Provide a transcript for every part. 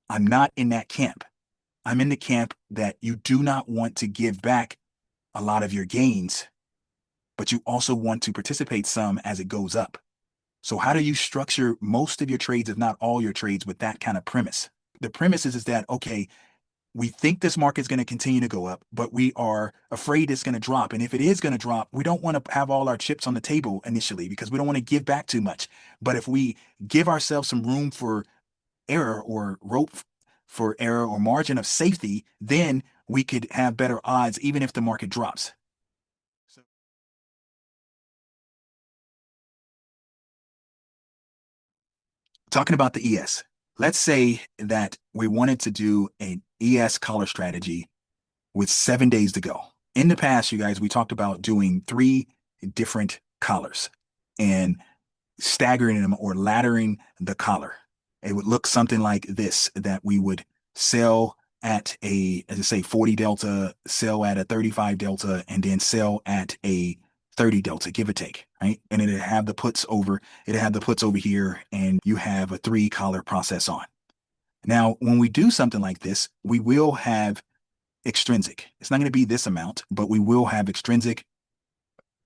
I'm not in that camp. I'm in the camp that you do not want to give back a lot of your gains, but you also want to participate some as it goes up. So how do you structure most of your trades, if not all your trades, with that kind of premise? The premise is that, okay, we think this market's going to continue to go up, but we are afraid it's going to drop. And if it is going to drop, we don't want to have all our chips on the table initially because we don't want to give back too much. But if we give ourselves some room for error or rope for error or margin of safety, then we could have better odds even if the market drops. So talking about the ES, let's say that we wanted to do an ES collar strategy with 7 days to go. In the past, you guys, we talked about doing three different collars and staggering them or laddering the collar. It would look something like this, that we would sell at a, as I say, 40 delta, sell at a 35 delta, and then sell at a 30 delta, give or take, right? And it'd have the puts over here, and you have a three collar process on. Now, when we do something like this, we will have extrinsic. It's not going to be this amount, but we will have extrinsic,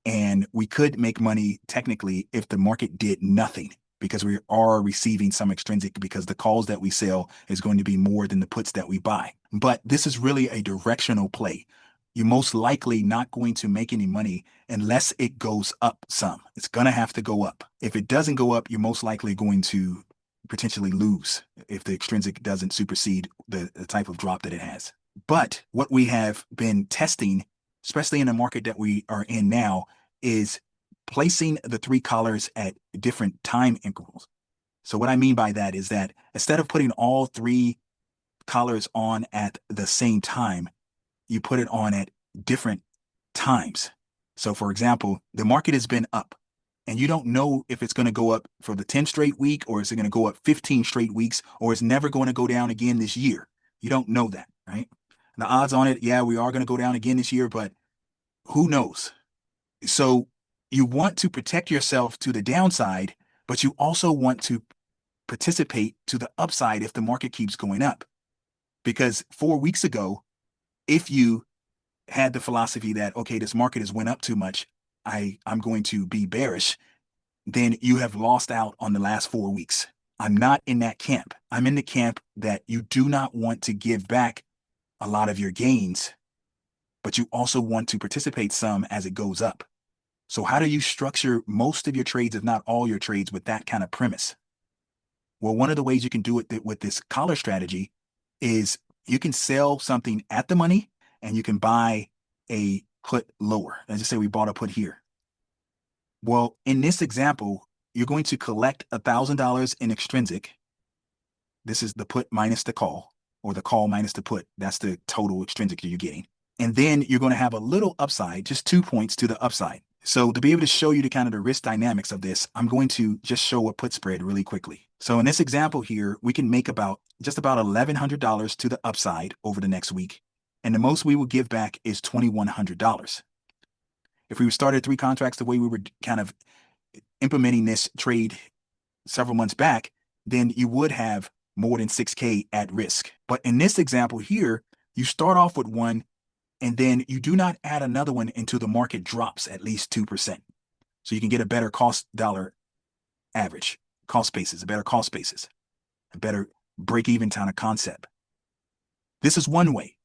and we could make money technically if the market did nothing because we are receiving some extrinsic because the calls that we sell is going to be more than the puts that we buy. But this is really a directional play. You're most likely not going to make any money unless it goes up some. It's going to have to go up. If it doesn't go up, you're most likely going to potentially lose if the extrinsic doesn't supersede the type of drop that it has. But what we have been testing, especially in the market that we are in now, is placing the three collars at different time intervals. So what I mean by that is that instead of putting all three collars on at the same time, you put it on at different times. So for example, the market has been up and you don't know if it's going to go up for the 10 straight week or is it going to go up 15 straight weeks or it's never going to go down again this year. You don't know that, right? The odds on it, yeah, we are going to go down again this year, but who knows? So you want to protect yourself to the downside, but you also want to participate to the upside if the market keeps going up. Because 4 weeks ago, if you had the philosophy that, okay, this market has went up too much, I'm going to be bearish, then you have lost out on the last 4 weeks. I'm not in that camp. I'm in the camp that you do not want to give back a lot of your gains, but you also want to participate some as it goes up. So how do you structure most of your trades, if not all your trades, with that kind of premise? Well, one of the ways you can do it with this collar strategy is you can sell something at the money and you can buy a put lower. Let's just say we bought a put here. Well, in this example, you're going to collect $1,000 in extrinsic. This is the put minus the call, or the call minus the put. That's the total extrinsic that you're getting. And then you're going to have a little upside, just 2 points to the upside. So to be able to show you the kind of the risk dynamics of this, I'm going to just show a put spread really quickly. So in this example here, we can make just about $1,100 to the upside over the next week. And the most we will give back is $2,100. If we started three contracts the way we were kind of implementing this trade several months back, then you would have more than 6K at risk. But in this example here, you start off with one and then you do not add another one until the market drops at least 2%. So you can get a better cost dollar average, cost basis, a better cost basis, a better break-even kind of concept. This is one way.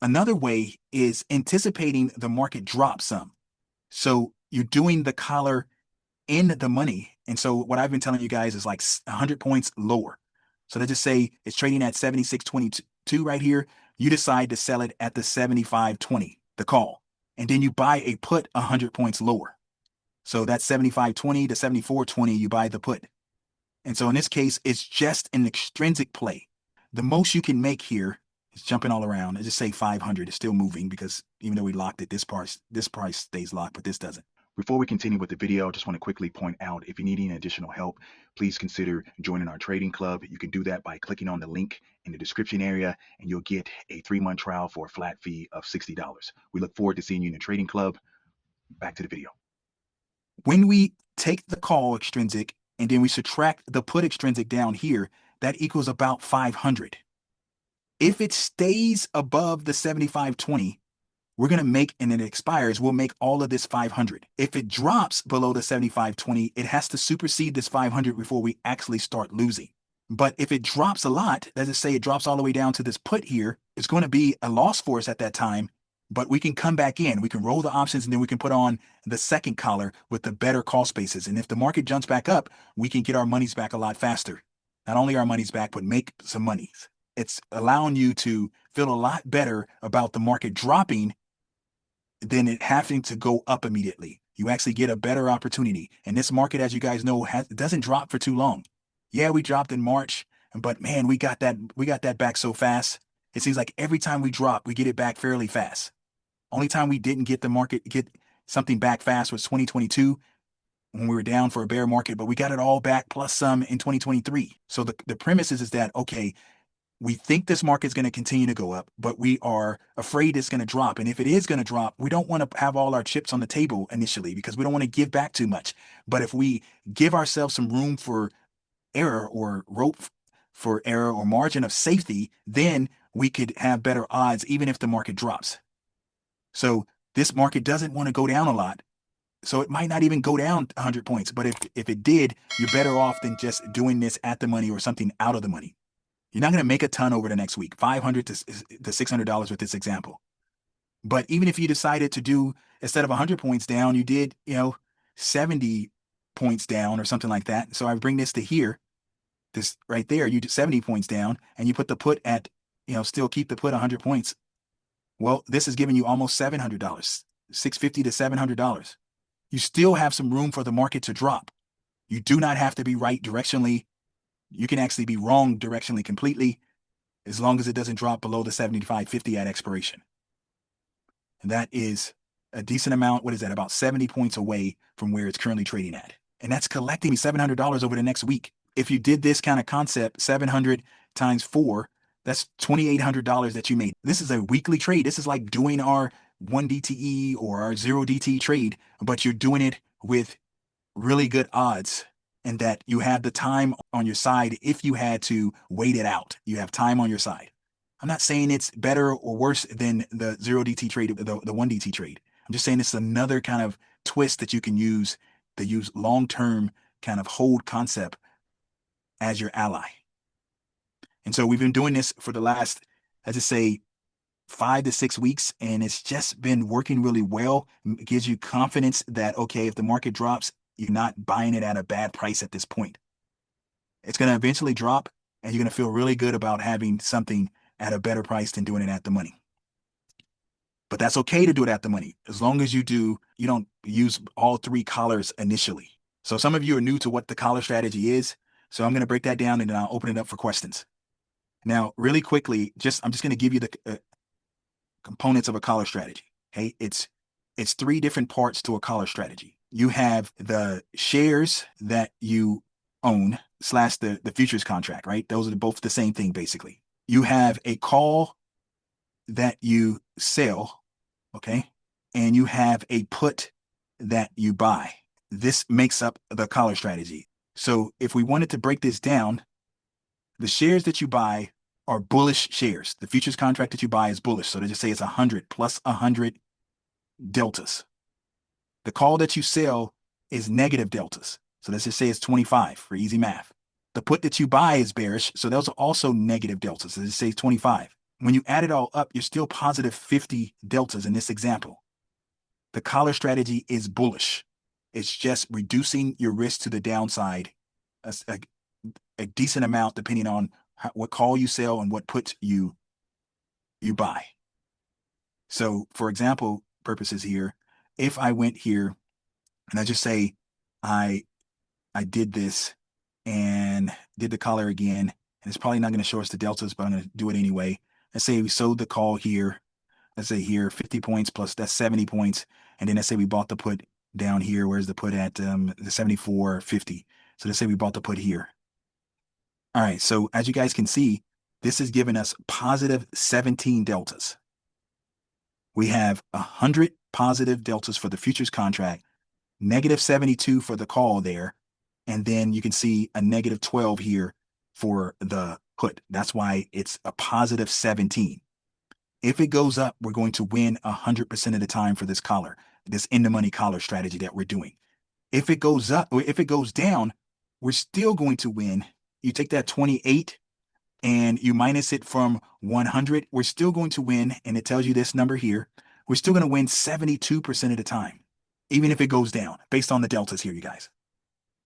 Another way is anticipating the market drop some. So you're doing the collar in the money. And so what I've been telling you guys is like 100 points lower. So let's just say it's trading at 76.22 right here. You decide to sell it at the 75.20, the call. And then you buy a put 100 points lower. So that's 75.20 to 74.20, you buy the put. And so in this case, it's just an extrinsic play. The most you can make here is jumping all around. Let's just say 500 is still moving because even though we locked it, this price stays locked, but this doesn't. Before we continue with the video, I just want to quickly point out, if you need any additional help, please consider joining our trading club. You can do that by clicking on the link in the description area, and you'll get a 3-month trial for a flat fee of $60. We look forward to seeing you in the trading club. Back to the video. When we take the call extrinsic and then we subtract the put extrinsic down here, that equals about 500. If it stays above the 75.20, we're going to make, and it expires, we'll make all of this 500. If it drops below the 75.20, it has to supersede this 500 before we actually start losing. But if it drops a lot, let's just say it drops all the way down to this put here, it's going to be a loss for us at that time, but we can come back in. We can roll the options, and then we can put on the second collar with the better call spaces. And if the market jumps back up, we can get our monies back a lot faster. Not only our monies back, but make some monies. It's allowing you to feel a lot better about the market dropping than it having to go up immediately. You actually get a better opportunity. And this market, as you guys know, doesn't drop for too long. Yeah, we dropped in March, but man, we got that back so fast. It seems like every time we drop, we get it back fairly fast. Only time we didn't get something back fast was 2022 when we were down for a bear market, but we got it all back plus some in 2023. So the premise is that, okay, we think this market's going to continue to go up, but we are afraid it's going to drop. And if it is going to drop, we don't want to have all our chips on the table initially because we don't want to give back too much. But if we give ourselves some room for error or rope for error or margin of safety, then we could have better odds even if the market drops. So this market doesn't want to go down a lot. So it might not even go down 100 points. But if it did, you're better off than just doing this at the money or something out of the money. You're not going to make a ton over the next week, $500 to $600 with this example. But even if you decided to do, instead of 100 points down, you did, 70 points down or something like that. So I bring this to here, this right there, you do 70 points down and you put the put at, still keep the put 100 points. Well, this is giving you almost $700, $650 to $700. You still have some room for the market to drop. You do not have to be right directionally. You can actually be wrong directionally completely as long as it doesn't drop below the 75.50 at expiration. And that is a decent amount. What is that? About 70 points away from where it's currently trading at. And that's collecting me $700 over the next week. If you did this kind of concept, 700 times 4, that's $2,800 that you made. This is a weekly trade. This is like doing our 1 DTE or our 0 DTE trade, but you're doing it with really good odds and that you have the time on your side. If you had to wait it out, you have time on your side. I'm not saying it's better or worse than the 0 DT trade, the 1 DT trade. I'm just saying it's another kind of twist that you can use to use long-term kind of hold concept as your ally. And so we've been doing this for the last, let's just say, 5 to 6 weeks, and it's just been working really well. It gives you confidence that, okay, if the market drops, you're not buying it at a bad price at this point. It's going to eventually drop, and you're going to feel really good about having something at a better price than doing it at the money. But that's okay to do it at the money, as long as you don't use all 3 collars initially. So some of you are new to what the collar strategy is, so I'm going to break that down and then I'll open it up for questions. Now, really quickly, I'm just going to give you the components of a collar strategy. Okay, it's 3 different parts to a collar strategy. You have the shares that you own / the futures contract, right? Those are both the same thing, basically. You have a call that you sell, okay? And you have a put that you buy. This makes up the collar strategy. So if we wanted to break this down, the shares that you buy are bullish shares. The futures contract that you buy is bullish. So they just say it's 100 plus 100 deltas. The call that you sell is negative deltas. So let's just say it's 25 for easy math. The put that you buy is bearish. So those are also negative deltas. So let's say 25. When you add it all up, you're still positive 50 deltas in this example. The collar strategy is bullish. It's just reducing your risk to the downside a decent amount depending on what call you sell and what put you buy. So for example purposes here, if I went here and I just say I did this and did the collar again, and it's probably not going to show us the deltas, but I'm going to do it anyway. Let's say we sold the call here. Let's say here 50 points plus that's 70 points. And then let's say we bought the put down here. Where's the put at the 74.50? So let's say we bought the put here. All right, so as you guys can see, this is giving us positive 17 deltas. We have 100 positive deltas for the futures contract, negative 72 for the call there, and then you can see a negative 12 here for the put. That's why it's a positive 17. If it goes up, we're going to win 100% of the time for this collar, this in the money collar strategy that we're doing. If it goes up, or if it goes down, we're still going to win. You take that 28 and you minus it from 100, we're still going to win. And it tells you this number here. We're still going to win 72% of the time, even if it goes down based on the deltas here, you guys.